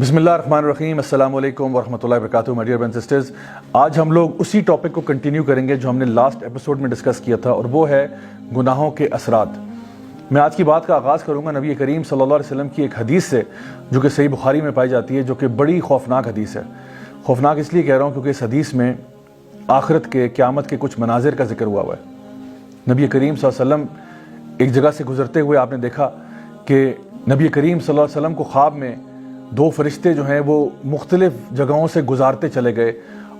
بسم اللہ الرحمن الرحیم۔ السلام علیکم ورحمۃ اللہ وبرکاتہ my dear brothers and sisters. آج ہم لوگ اسی ٹاپک کو کنٹینیو کریں گے جو ہم نے لاسٹ ایپیسوڈ میں ڈسکس کیا تھا، اور وہ ہے گناہوں کے اثرات۔ میں آج کی بات کا آغاز کروں گا نبی کریم صلی اللہ علیہ وسلم کی ایک حدیث سے جو کہ صحیح بخاری میں پائی جاتی ہے، جو کہ بڑی خوفناک حدیث ہے۔ خوفناک اس لیے کہہ رہا ہوں کیونکہ اس حدیث میں آخرت کے، قیامت کے کچھ مناظر کا ذکر ہوا ہے۔ نبی کریم صلی اللہ علیہ وسلم ایک جگہ سے گزرتے ہوئے آپ نے دیکھا کہ نبی کریم صلی اللہ علیہ وسلم کو خواب میں دو فرشتے جو ہیں وہ مختلف جگہوں سے گزارتے چلے گئے،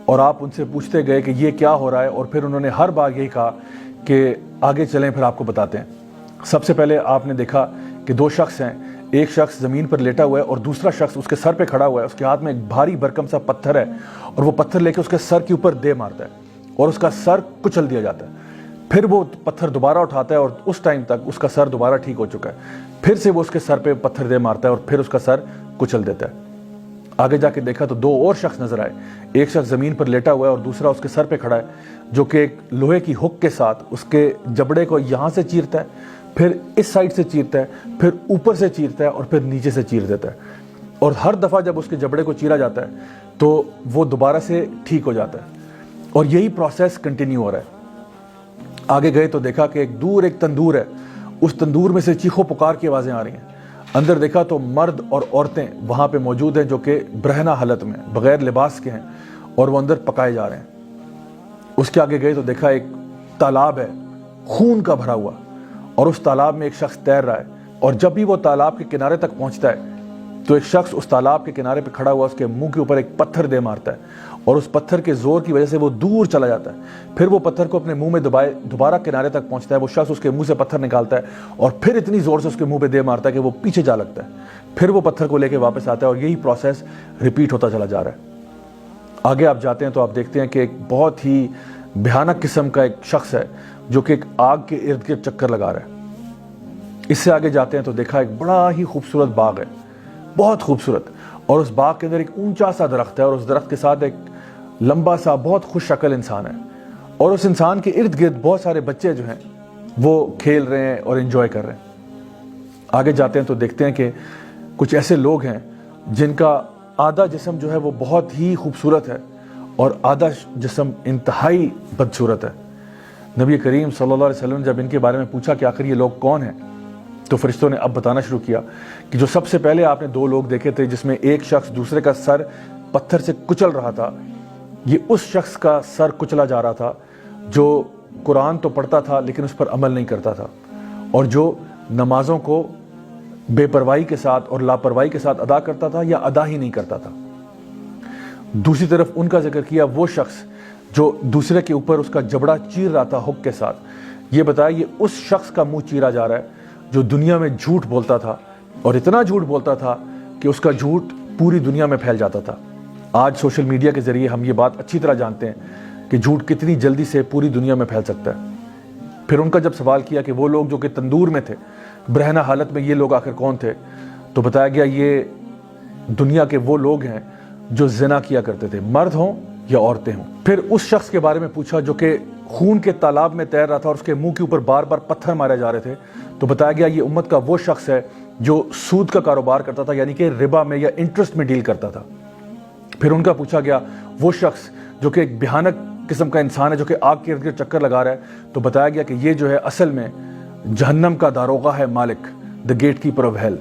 اور آپ ان سے پوچھتے گئے کہ یہ کیا ہو رہا ہے، اور پھر انہوں نے ہر بار یہی کہا کہ آگے چلیں پھر آپ کو بتاتے ہیں۔ سب سے پہلے آپ نے دیکھا کہ دو شخص ہیں، ایک شخص زمین پر لیٹا ہوا ہے اور دوسرا شخص اس کے سر پہ کھڑا ہوا ہے، اس کے ہاتھ میں ایک بھاری بھرکم سا پتھر ہے، اور وہ پتھر لے کے اس کے سر کے اوپر دے مارتا ہے اور اس کا سر کچل دیا جاتا ہے۔ پھر وہ پتھر دوبارہ اٹھاتا ہے اور اس ٹائم تک اس کا سر دوبارہ ٹھیک ہو چکا ہے، پھر سے وہ اس کے سر پہ پتھر دے مارتا ہے اور پھر اس کا سر کچل دیتا ہے۔ آگے جا کے دیکھا تو دو اور شخص نظر آئے، ایک شخص زمین پر لیٹا ہوا ہے اور دوسرا اس کے سر پہ کھڑا ہے، جو کہ ایک لوہے کی ہک کے ساتھ اس کے جبڑے کو یہاں سے چیرتا ہے، پھر اس سائڈ سے چیرتا ہے، پھر اوپر سے چیرتا ہے اور پھر نیچے سے چیر دیتا ہے، اور ہر دفعہ جب اس کے جبڑے کو چیرا جاتا ہے تو وہ دوبارہ سے ٹھیک ہو جاتا ہے، اور یہی پروسیس کنٹینیو ہو رہا ہے۔ آگے گئے تو دیکھا کہ ایک تندور ہے، اس تندور میں سے چیخو پکار کی آوازیں آ رہی ہیں۔ اندر دیکھا تو مرد اور عورتیں وہاں پہ موجود ہیں جو کہ برہنہ حالت میں بغیر لباس کے ہیں، اور وہ اندر پکائے جا رہے ہیں۔ اس کے آگے گئے تو دیکھا ایک تالاب ہے خون کا بھرا ہوا، اور اس تالاب میں ایک شخص تیر رہا ہے، اور جب بھی وہ تالاب کے کنارے تک پہنچتا ہے تو ایک شخص اس تالاب کے کنارے پہ کھڑا ہوا اس کے منہ کے اوپر ایک پتھر دے مارتا ہے، اور اس پتھر کے زور کی وجہ سے وہ دور چلا جاتا ہے۔ پھر وہ پتھر کو اپنے منہ میں دبائے دوبارہ کنارے تک پہنچتا ہے، وہ شخص اس کے منہ سے پتھر نکالتا ہے اور پھر اتنی زور سے اس کے منہ پہ دے مارتا ہے کہ وہ پیچھے جا لگتا ہے، پھر وہ پتھر کو لے کے واپس آتا ہے، اور یہی پروسیس ریپیٹ ہوتا چلا جا رہا ہے۔ آگے آپ جاتے ہیں تو آپ دیکھتے ہیں کہ ایک بہت ہی بھیانک قسم کا ایک شخص ہے جو کہ ایک آگ کے ارد گرد چکر لگا رہا ہے۔ اس سے آگے جاتے ہیں تو دیکھا ایک بڑا ہی خوبصورت باغ ہے، بہت خوبصورت، اور اس باغ کے اندر ایک اونچا سا درخت ہے، اور اس درخت کے ساتھ ایک لمبا سا بہت خوش شکل انسان ہے، اور اس انسان کے ارد گرد بہت سارے بچے جو ہیں وہ کھیل رہے ہیں اور انجوائے کر رہے ہیں۔ آگے جاتے ہیں تو دیکھتے ہیں کہ کچھ ایسے لوگ ہیں جن کا آدھا جسم جو ہے وہ بہت ہی خوبصورت ہے اور آدھا جسم انتہائی بدصورت ہے۔ نبی کریم صلی اللہ علیہ وسلم نے جب ان کے بارے میں پوچھا کہ آخر یہ لوگ کون ہیں، تو فرشتوں نے اب بتانا شروع کیا کہ جو سب سے پہلے آپ نے دو لوگ دیکھے تھے جس میں ایک شخص دوسرے کا سر پتھر سے کچل رہا تھا، یہ اس شخص کا سر کچلا جا رہا تھا جو قرآن تو پڑھتا تھا لیکن اس پر عمل نہیں کرتا تھا، اور جو نمازوں کو بے پرواہی کے ساتھ اور لاپرواہی کے ساتھ ادا کرتا تھا یا ادا ہی نہیں کرتا تھا۔ دوسری طرف ان کا ذکر کیا وہ شخص جو دوسرے کے اوپر اس کا جبڑا چیر رہا تھا ہک کے ساتھ، یہ بتایا یہ اس شخص کا منہ چیرا جا رہا ہے جو دنیا میں جھوٹ بولتا تھا، اور اتنا جھوٹ بولتا تھا کہ اس کا جھوٹ پوری دنیا میں پھیل جاتا تھا۔ آج سوشل میڈیا کے ذریعے ہم یہ بات اچھی طرح جانتے ہیں کہ جھوٹ کتنی جلدی سے پوری دنیا میں پھیل سکتا ہے۔ پھر ان کا جب سوال کیا کہ وہ لوگ جو کہ تندور میں تھے، برہنہ حالت میں، یہ لوگ آخر کون تھے، تو بتایا گیا یہ دنیا کے وہ لوگ ہیں جو زنا کیا کرتے تھے، مرد ہوں یا عورتیں ہوں۔ پھر اس شخص کے بارے میں پوچھا جو کہ خون کے تالاب میں تیر رہا تھا اور اس کے منہ کے اوپر بار بار پتھر مارے جا رہے تھے، تو بتایا گیا یہ امت کا وہ شخص ہے جو سود کا کاروبار کرتا تھا، یعنی کہ ربا میں یا انٹرسٹ میں ڈیل کرتا تھا۔ پھر ان کا پوچھا گیا وہ شخص جو کہ ایک بھیانک قسم کا انسان ہے جو کہ آگ کے ارد گرد چکر لگا رہا ہے، تو بتایا گیا کہ یہ جو ہے اصل میں جہنم کا داروغہ ہے، مالک، دا گیٹ کیپر آف ہیل۔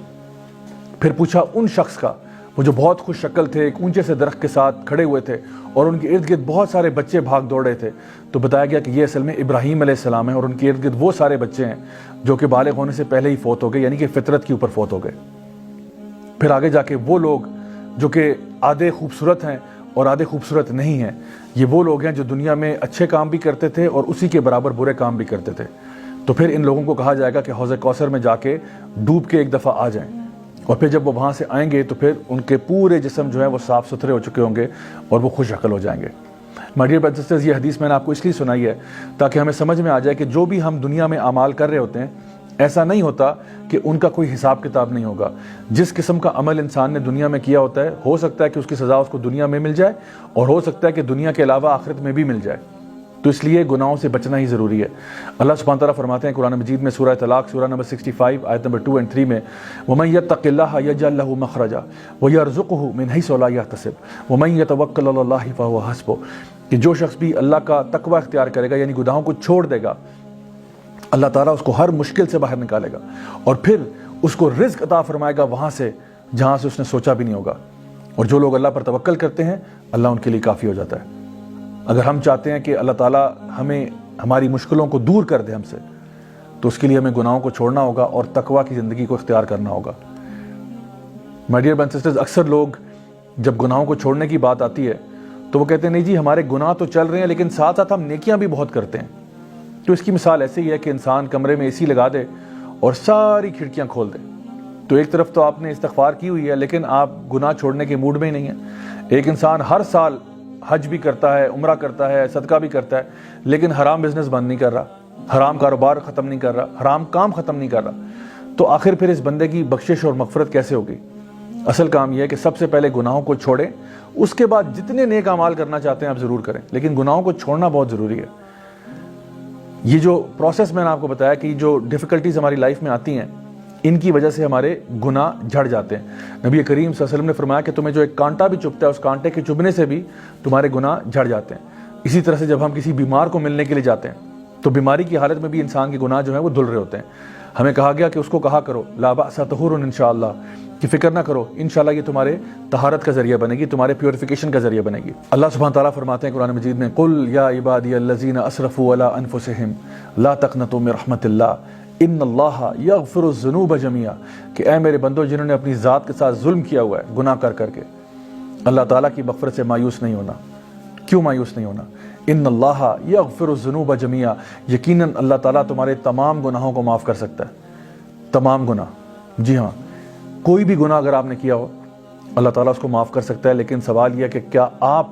پھر پوچھا ان شخص کا وہ جو بہت خوش شکل تھے، ایک اونچے سے درخت کے ساتھ کھڑے ہوئے تھے اور ان کے ارد گرد بہت سارے بچے بھاگ دوڑ رہے تھے، تو بتایا گیا کہ یہ اصل میں ابراہیم علیہ السلام ہے، اور ان کے ارد گرد وہ سارے بچے ہیں جو کہ بالغ ہونے سے پہلے ہی فوت ہو گئے، یعنی کہ فطرت کے اوپر فوت ہو گئے۔ پھر آگے جا کے وہ لوگ جو کہ آدھے خوبصورت ہیں اور آدھے خوبصورت نہیں ہیں، یہ وہ لوگ ہیں جو دنیا میں اچھے کام بھی کرتے تھے اور اسی کے برابر برے کام بھی کرتے تھے۔ تو پھر ان لوگوں کو کہا جائے گا کہ حوض کوثر میں جا کے ڈوب کے ایک دفعہ آ جائیں، اور پھر جب وہ وہاں سے آئیں گے تو پھر ان کے پورے جسم جو ہے وہ صاف ستھرے ہو چکے ہوں گے اور وہ خوش عقل ہو جائیں گے۔ My dear brothers and sisters, یہ حدیث میں نے آپ کو اس لیے سنائی ہے تاکہ ہمیں سمجھ میں آ جائے کہ جو بھی ہم دنیا میں اعمال کر رہے ہوتے ہیں، ایسا نہیں ہوتا کہ ان کا کوئی حساب کتاب نہیں ہوگا۔ جس قسم کا عمل انسان نے دنیا میں کیا ہوتا ہے، ہو سکتا ہے کہ اس کی سزا اس کو دنیا میں مل جائے، اور ہو سکتا ہے کہ دنیا کے علاوہ آخرت میں بھی مل جائے۔ تو اس لیے گناہوں سے بچنا ہی ضروری ہے۔ اللہ سبحانہ تعالیٰ فرماتے ہیں قرآن مجید میں سورہ طلاق سورہ نمبر 65 آیت نمبر 2 اور 3 میں وَمَن يَتَّقِ اللَّهَ يَجْعَل لَّهُ مَخْرَجًا وَيَرْزُقْهُ مِنْ حَيْثُ لَا يَحْتَسِبُ وَمَن يَتَوَكَّلْ عَلَى اللَّهِ فَهُوَ حَسْبُهُ کہ جو شخص بھی اللہ کا تقوی اختیار کرے گا، یعنی گناہوں کو چھوڑ دے گا، اللہ تعالیٰ اس کو ہر مشکل سے باہر نکالے گا اور پھر اس کو رزق عطا فرمائے گا وہاں سے جہاں سے اس نے سوچا بھی نہیں ہوگا۔ اور جو لوگ اللہ پر توکل کرتے ہیں اللہ ان کے لیے کافی ہو جاتا ہے۔ اگر ہم چاہتے ہیں کہ اللہ تعالیٰ ہمیں ہماری مشکلوں کو دور کر دے ہم سے، تو اس کے لیے ہمیں گناہوں کو چھوڑنا ہوگا اور تقوی کی زندگی کو اختیار کرنا ہوگا۔ My dear brothers and sisters, اکثر لوگ جب گناہوں کو چھوڑنے کی بات آتی ہے تو وہ کہتے ہیں نہیں جی ہمارے گناہ تو چل رہے ہیں لیکن ساتھ ساتھ ہم نیکیاں بھی بہت کرتے ہیں۔ تو اس کی مثال ایسے ہی ہے کہ انسان کمرے میں اے سی لگا دے اور ساری کھڑکیاں کھول دے، تو ایک طرف تو آپ نے استغفار کی ہوئی ہے لیکن آپ گناہ چھوڑنے کے موڈ میں ہی نہیں ہیں۔ ایک انسان ہر سال حج بھی کرتا ہے، عمرہ کرتا ہے، صدقہ بھی کرتا ہے، لیکن حرام بزنس بند نہیں کر رہا، حرام کاروبار ختم نہیں کر رہا، حرام کام ختم نہیں کر رہا، تو آخر پھر اس بندے کی بخشش اور مغفرت کیسے ہوگی؟ اصل کام یہ ہے کہ سب سے پہلے گناہوں کو چھوڑیں، اس کے بعد جتنے نیک اعمال کرنا چاہتے ہیں آپ ضرور کریں، لیکن گناہوں کو چھوڑنا بہت ضروری ہے۔ یہ جو پروسیس میں نے آپ کو بتایا کہ جو ڈیفیکلٹیز ہماری لائف میں آتی ہیں ان کی وجہ سے ہمارے گناہ جھڑ جاتے ہیں۔ نبی کریم صلی اللہ علیہ وسلم نے فرمایا کہ تمہیں جو ایک کانٹا بھی چبھتا ہے اس کانٹے کے چبھنے سے بھی تمہارے گناہ جھڑ جاتے ہیں۔ اسی طرح سے جب ہم کسی بیمار کو ملنے کے لیے جاتے ہیں تو بیماری کی حالت میں بھی انسان کے گناہ جو ہیں وہ دھل رہے ہوتے ہیں۔ ہمیں کہا گیا کہ اس کو کہا کرو لا بأس طہور انشاءاللہ، کہ فکر نہ کرو انشاءاللہ یہ تمہارے طہارت کا ذریعہ بنے گی، تمہارے پیوریفیکیشن کا ذریعہ بنے گی۔ اللہ سبحانہ تعالیٰ فرماتے ہیں قرآن مجید میں قل یا عبادی الذین اسرفوا علی انفسہم لا تقنطوا من رحمت اللہ ان اللہ یغفر الذنوب جميعا، کہ اے میرے بندو جنہوں نے اپنی ذات کے ساتھ ظلم کیا ہوا ہے گناہ کر کر کے، اللہ تعالیٰ کی مغفرت سے مایوس نہیں ہونا۔ کیوں مایوس نہیں ہونا؟ ان اللہ یغفر الذنوب جميعا، یقیناً اللہ تعالیٰ تمہارے تمام گناہوں کو معاف کر سکتا ہے، تمام گناہ۔ جی ہاں، کوئی بھی گناہ اگر آپ نے کیا ہو اللہ تعالیٰ اس کو معاف کر سکتا ہے، لیکن سوال یہ ہے کہ کیا آپ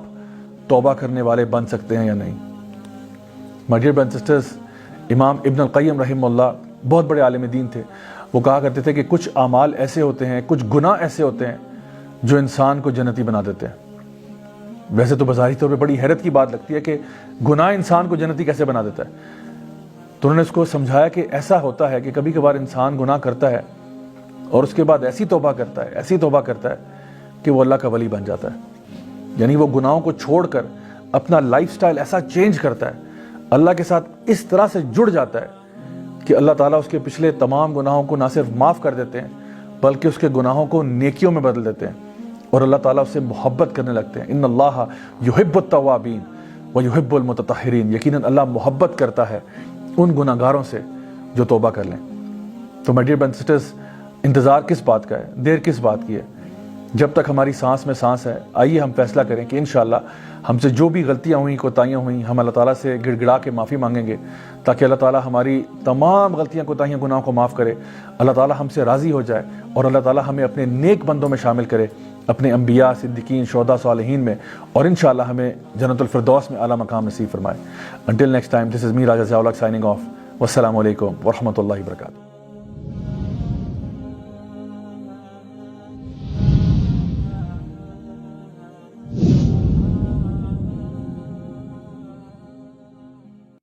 توبہ کرنے والے بن سکتے ہیں یا نہیں۔ My dear brothers and sisters, امام ابن القیم رحمہ اللہ بہت بڑے عالم دین تھے، وہ کہا کرتے تھے کہ کچھ اعمال ایسے ہوتے ہیں، کچھ گناہ ایسے ہوتے ہیں جو انسان کو جنتی بنا دیتے ہیں۔ ویسے تو بظاہری طور پہ بڑی حیرت کی بات لگتی ہے کہ گناہ انسان کو جنتی کیسے بنا دیتا ہے، تو انہوں نے اس کو سمجھایا کہ ایسا ہوتا ہے کہ کبھی کبھار انسان گناہ کرتا ہے اور اس کے بعد ایسی توبہ کرتا ہے، ایسی توبہ کرتا ہے کہ وہ اللہ کا ولی بن جاتا ہے۔ یعنی وہ گناہوں کو چھوڑ کر اپنا لائف سٹائل ایسا چینج کرتا ہے، اللہ کے ساتھ اس طرح سے جڑ جاتا ہے کہ اللہ تعالیٰ اس کے پچھلے تمام گناہوں کو نہ صرف معاف کر دیتے ہیں بلکہ اس کے گناہوں کو نیکیوں میں بدل دیتے ہیں اور اللہ تعالیٰ اس سے محبت کرنے لگتے ہیں۔ ان اللہ یحب التوابین ویحب المتطہرین، یقیناً اللہ محبت کرتا ہے ان گناہگاروں سے جو توبہ کر لیں۔ تو my dear brothers and sisters, انتظار کس بات کا ہے، دیر کس بات کی ہے؟ جب تک ہماری سانس میں سانس ہے آئیے ہم فیصلہ کریں کہ انشاءاللہ ہم سے جو بھی غلطیاں ہوئیں، کوتاہیاں ہوئیں، ہم اللہ تعالیٰ سے گڑ گڑا کے معافی مانگیں گے تاکہ اللہ تعالیٰ ہماری تمام غلطیاں، کوتاہیاں، گناہوں کو معاف کرے، اللہ تعالیٰ ہم سے راضی ہو جائے اور اللہ تعالیٰ ہمیں اپنے نیک بندوں میں شامل کرے، اپنے انبیاء، صدیقین، شہداء، صالحین میں، اور انشاءاللہ ہمیں جنت الفردوس میں اعلیٰ مقام نصیب فرمائے۔ Until next time, this is me Raja Ziaulak signing off. والسلام علیکم ورحمۃ اللہ وبرکاتہ۔